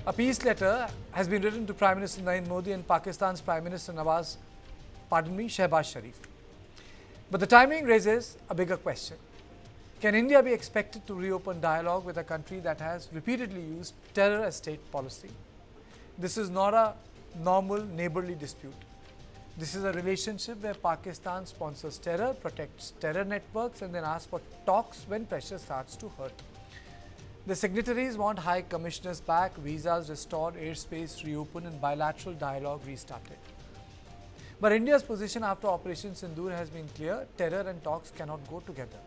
A peace letter has been written to Prime Minister Narendra Modi and Pakistan's Prime Minister Shehbaz Sharif. But the timing raises a bigger question. Can India be expected to reopen dialogue with a country that has repeatedly used terror as state policy? This is not a normal neighborly dispute. This is a relationship where Pakistan sponsors terror, protects terror networks, and then asks for talks when pressure starts to hurt. The signatories want High Commissioners back, visas restored, airspace reopened, and bilateral dialogue restarted. But India's position after Operation Sindoor has been clear: terror and talks cannot go together.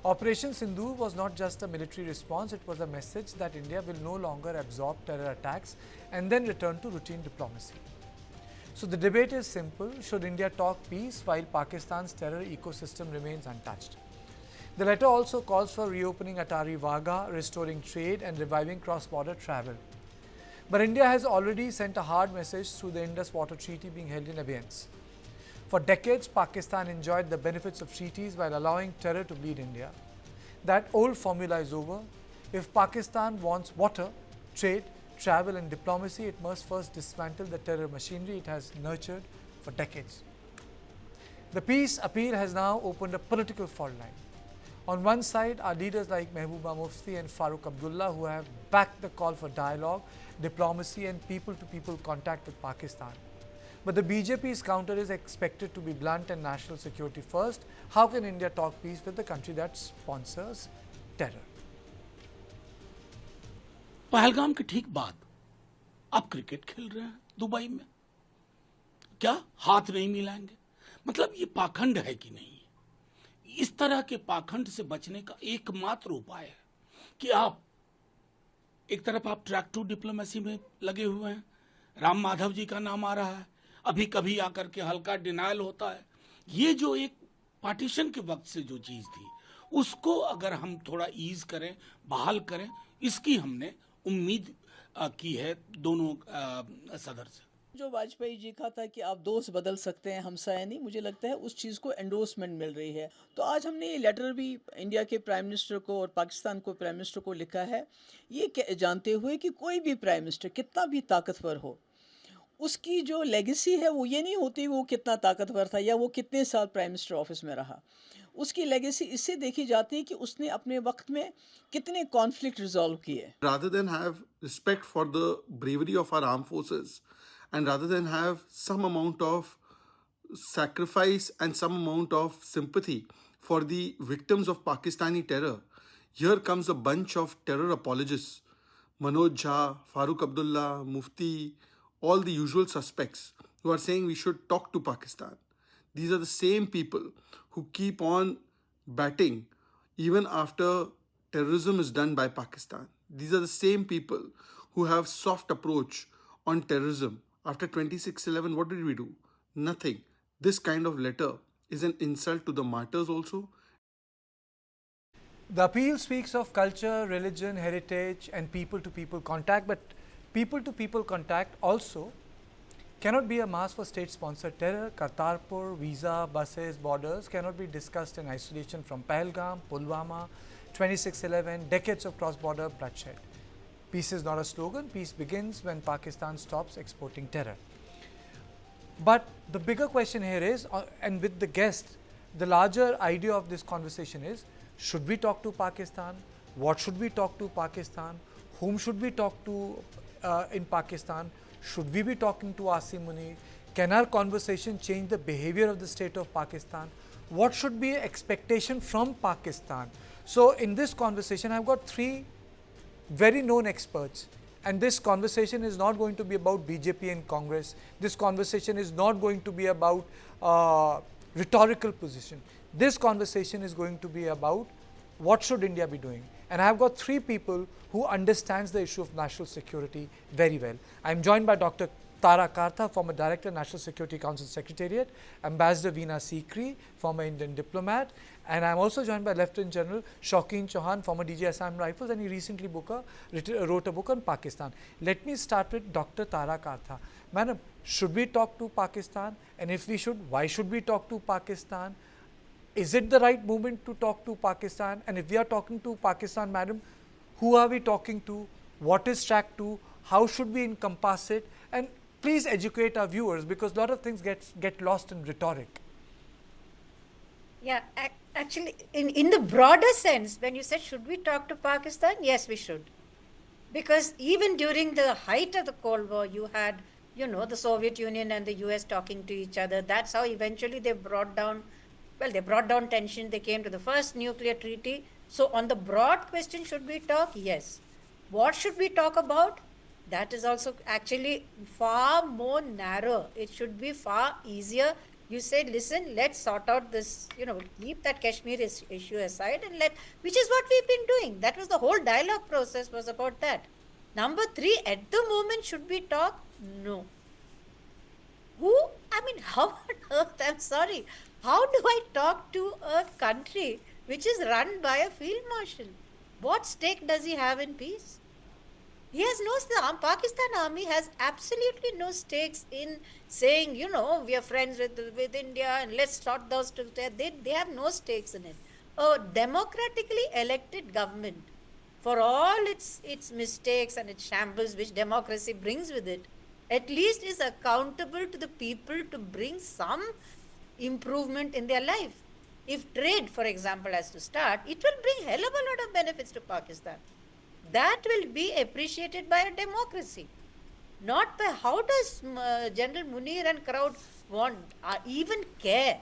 Operation Sindoor was not just a military response, it was a message that India will no longer absorb terror attacks and then return to routine diplomacy. So the debate is simple: should India talk peace while Pakistan's terror ecosystem remains untouched? The letter also calls for reopening Atari Wagah, restoring trade and reviving cross-border travel. But India has already sent a hard message through the Indus Waters Treaty being held in abeyance. For decades, Pakistan enjoyed the benefits of treaties while allowing terror to bleed India. That old formula is over. If Pakistan wants water, trade, travel and diplomacy, it must first dismantle the terror machinery it has nurtured for decades. The peace appeal has now opened a political fault line. On one side are leaders like Mehbooba, Mufti and Farooq Abdullah, who have backed the call for dialogue, diplomacy and people-to-people contact with Pakistan. But the BJP's counter is expected to be blunt and national security first. How can India talk peace with the country that sponsors terror? Pahalgam के ठीक बाद अब cricket खेल रहे हैं Dubai में, क्या हाथ नहीं मिलाएंगे? मतलब ये पाखंड है कि नहीं? इस तरह के पाखंड से बचने का एकमात्र उपाय है कि आप एक तरफ आप ट्रैक टू डिप्लोमेसी में लगे हुए हैं, राम माधव जी का नाम आ रहा है, अभी कभी आकर के हल्का डिनायल होता है। ये जो एक पार्टीशन के वक्त से जो चीज थी उसको अगर हम थोड़ा ईज करें, बहाल करें, इसकी हमने उम्मीद की है दोनों सदर से। जो वाजपेयी जी का था कि आप दोस्त बदल सकते हैं, हमसाया नहीं, मुझे लगता है उस चीज़ को एंडोर्समेंट मिल रही है। तो आज हमने ये लेटर भी इंडिया के प्राइम मिनिस्टर को और पाकिस्तान को प्राइम मिनिस्टर को लिखा है, ये जानते हुए कि कोई भी प्राइम मिनिस्टर कितना भी ताकतवर हो, उसकी जो लेगेसी है वो ये नहीं होती वो कितना ताकतवर था या वो कितने साल प्राइम मिनिस्टर ऑफिस में रहा। उसकी लेगेसी इससे देखी जाती है कि उसने अपने वक्त में कितने कॉन्फ्लिक्ट रिजॉल्व किए। Rather than have respect for the bravery of our armed forces, and rather than have some amount of sacrifice and some amount of sympathy for the victims of Pakistani terror, here comes a bunch of terror apologists, Manoj Jha, Farooq Abdullah, Mufti, all the usual suspects who are saying we should talk to Pakistan. These are the same people who keep on batting even after terrorism is done by Pakistan. These are the same people who have soft approach on terrorism. After 26/11, what did we do? Nothing. This kind of letter is an insult to the martyrs also. The appeal speaks of culture, religion, heritage and people-to-people contact, but people-to-people contact also cannot be a mask for state-sponsored terror. Kartarpur, visa, buses, borders cannot be discussed in isolation from Pahalgam, Pulwama, 26/11, decades of cross-border bloodshed. Peace is not a slogan. Peace begins when Pakistan stops exporting terror. But the bigger question here is, and with the guest, the larger idea of this conversation is, should we talk to Pakistan? What should we talk to Pakistan? Whom should we talk to in Pakistan? Should we be talking to Asim Munir? Can our conversation change the behavior of the state of Pakistan? What should be expectation from Pakistan? So in this conversation, I've got three very known experts, and this conversation is not going to be about BJP and Congress. This conversation is not going to be about rhetorical position. This conversation is going to be about what should India be doing. And I have got three people who understands the issue of national security very well. I am joined by Dr. Tara Kartha, former Director, National Security Council Secretariat, Ambassador Veena Sikri, former Indian diplomat, and I am also joined by Lieutenant General Shaukin Chauhan, former DG Assam Rifles, and he recently wrote a book on Pakistan. Let me start with Dr. Tara Kartha. Madam, should we talk to Pakistan? And if we should, why should we talk to Pakistan? Is it the right moment to talk to Pakistan? And if we are talking to Pakistan, madam, who are we talking to? What is track 2? How should we encompass it? And please educate our viewers, because a lot of things get lost in rhetoric. Yeah, actually, in the broader sense, when you said, should we talk to Pakistan? Yes, we should. Because even during the height of the Cold War, you had, the Soviet Union and the US talking to each other. That's how eventually they brought down tension. They came to the first nuclear treaty. So on the broad question, should we talk? Yes. What should we talk about? That is also actually far more narrow. It should be far easier. You say, listen, let's sort out this, keep that Kashmir issue aside, and which is what we've been doing. That was the whole dialogue process was about that. Number 3, at the moment, should we talk? No. How on earth, I'm sorry, how do I talk to a country which is run by a field marshal? What stake does he have in peace? He has the Pakistan army has absolutely no stakes in saying, we are friends with India and let's sort those two. They have no stakes in it. A democratically elected government, for all its mistakes and its shambles which democracy brings with it, at least is accountable to the people to bring some improvement in their life. If trade, for example, has to start, it will bring hell of a lot of benefits to Pakistan. That will be appreciated by a democracy, not by how does General Munir and crowd want, even care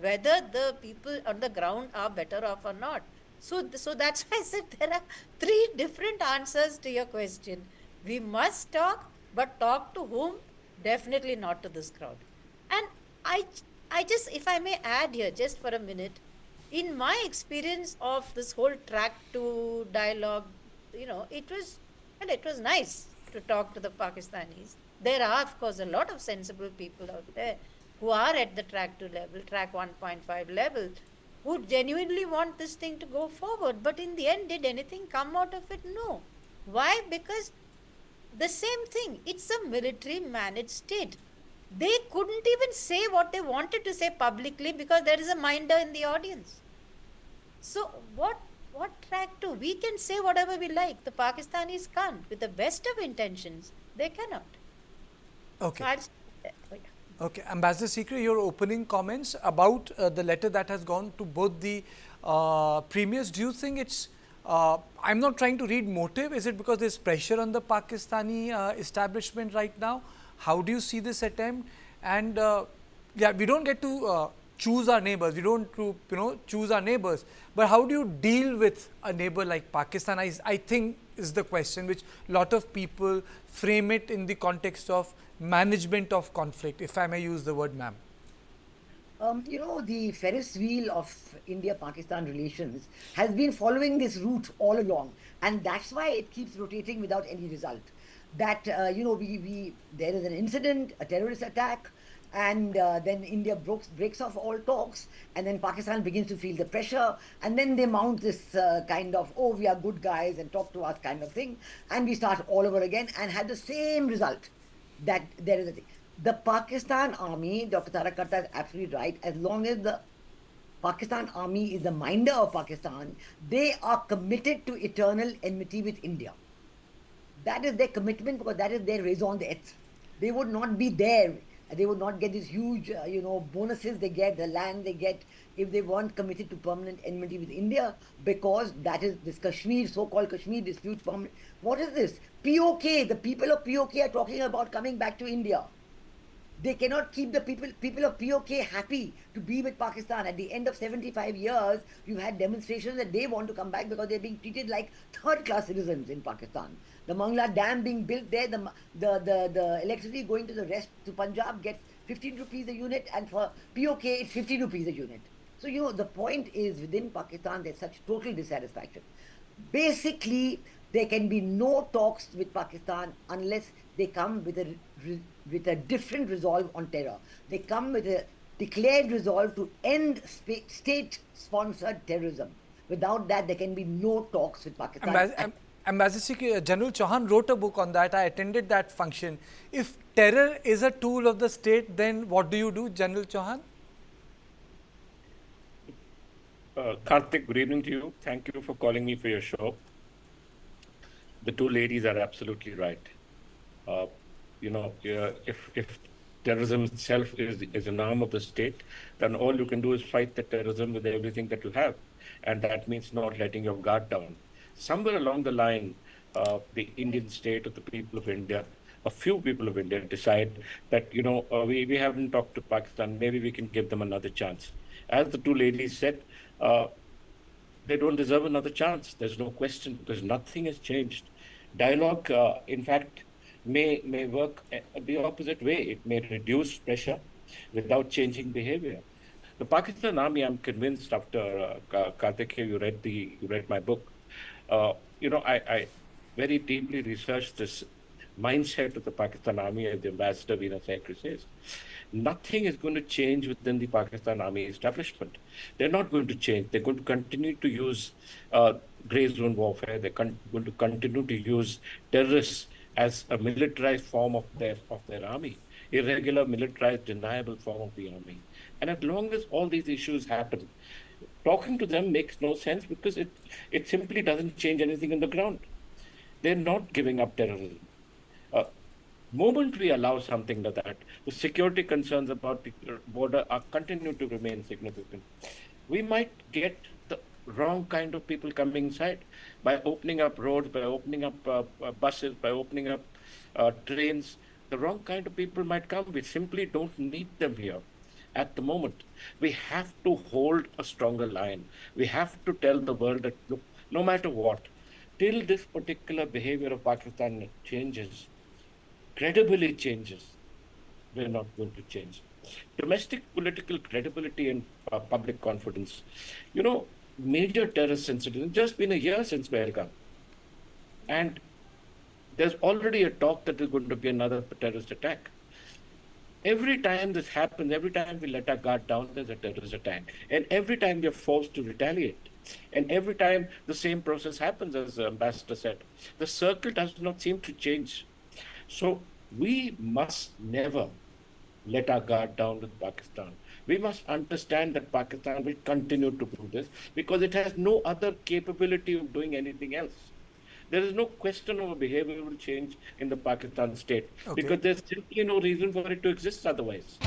whether the people on the ground are better off or not. So that's why I said there are 3 different answers to your question. We must talk, but talk to whom? Definitely not to this crowd. And I just, if I may add here just for a minute, in my experience of this whole track 2 dialogue, it was nice to talk to the Pakistanis. There are, of course, a lot of sensible people out there who are at the track 2 level, track 1.5 level, who genuinely want this thing to go forward. But in the end, did anything come out of it? No. Why? Because the same thing, it's a military managed state. They couldn't even say what they wanted to say publicly because there is a minder in the audience. So what track 2? We can say whatever we like. The Pakistanis can't. With the best of intentions, they cannot. Okay. Okay, Ambassador Sikri, your opening comments about the letter that has gone to both the premiers. Do you think it's, I'm not trying to read motive, is it because there's pressure on the Pakistani establishment right now? How do you see this attempt? And yeah, we don't get to choose our neighbors, we don't choose our neighbors, but how do you deal with a neighbor like Pakistan? I think is the question which a lot of people frame it in the context of management of conflict, if I may use the word, ma'am. The Ferris wheel of India-Pakistan relations has been following this route all along, and that's why it keeps rotating without any result. That, there is an incident, a terrorist attack, and then India breaks off all talks, and then Pakistan begins to feel the pressure, and then they mount this kind of, oh, we are good guys and talk to us kind of thing, and we start all over again and have the same result. That there is a thing. The Pakistan army, Dr. Tarakata is absolutely right, as long as the Pakistan army is the minder of Pakistan, they are committed to eternal enmity with India. That is their commitment, because that is their raison d'etre. They would not be there. They would not get these huge, bonuses they get, the land they get, if they weren't committed to permanent enmity with India, because that is this Kashmir, so-called Kashmir dispute permanent. What is this? POK, the people of POK are talking about coming back to India. They cannot keep the people of POK happy to be with Pakistan. At the end of 75 years, you've had demonstrations that they want to come back because they're being treated like third-class citizens in Pakistan. The Mangla Dam being built there, the electricity going to the rest, to Punjab, gets 15 rupees a unit, and for POK, it's 50 rupees a unit. So, the point is, within Pakistan, there's such total dissatisfaction. Basically, there can be no talks with Pakistan unless they come with a different resolve on terror. They come with a declared resolve to end state-sponsored terrorism. Without that, there can be no talks with Pakistan. Ambassador General Chauhan wrote a book on that. I attended that function. If terror is a tool of the state, then what do you do, General Chauhan? Karthik, good evening to you. Thank you for calling me for your show. The two ladies are absolutely right. Uh, if terrorism itself is an arm of the state, then all you can do is fight the terrorism with everything that you have, and that means not letting your guard down. Somewhere along the line, the Indian state or the people of India, a few people of India, decide that we haven't talked to Pakistan. Maybe we can give them another chance. As the two ladies said, they don't deserve another chance. There's no question, because nothing has changed. Dialogue, in fact, may work the opposite way. It may reduce pressure without changing behavior. The Pakistan Army, I'm convinced, after Karthik, you read my book. I very deeply researched this mindset of the Pakistan Army, as the ambassador Veena Sekri says. Nothing is going to change within the Pakistan Army establishment. They're not going to change. They're going to continue to use grey zone warfare. They're going to continue to use terrorists as a militarized form of their army, irregular, militarized, deniable form of the army. And as long as all these issues happen, talking to them makes no sense, because it simply doesn't change anything on the ground. They're not giving up terrorism. Moment we allow something like that, the security concerns about the border are continue to remain significant. We might get the wrong kind of people coming inside by opening up roads, by opening up buses, by opening up trains. The wrong kind of people might come. We simply don't need them here at the moment. We have to hold a stronger line. We have to tell the world that, look, no matter what, till this particular behavior of Pakistan changes, credibility changes, we're not going to change. Domestic political credibility and public confidence. Major terrorist incidents, just been a year since Pahalgam. And there's already a talk that there's going to be another terrorist attack. Every time this happens, every time we let our guard down, there's a terrorist attack. And every time we are forced to retaliate. And every time the same process happens, as the ambassador said. The circle does not seem to change. So we must never let our guard down with Pakistan. We must understand that Pakistan will continue to do this because it has no other capability of doing anything else. There is no question of a behavioral change in the Pakistan state, because there's simply no reason for it to exist otherwise.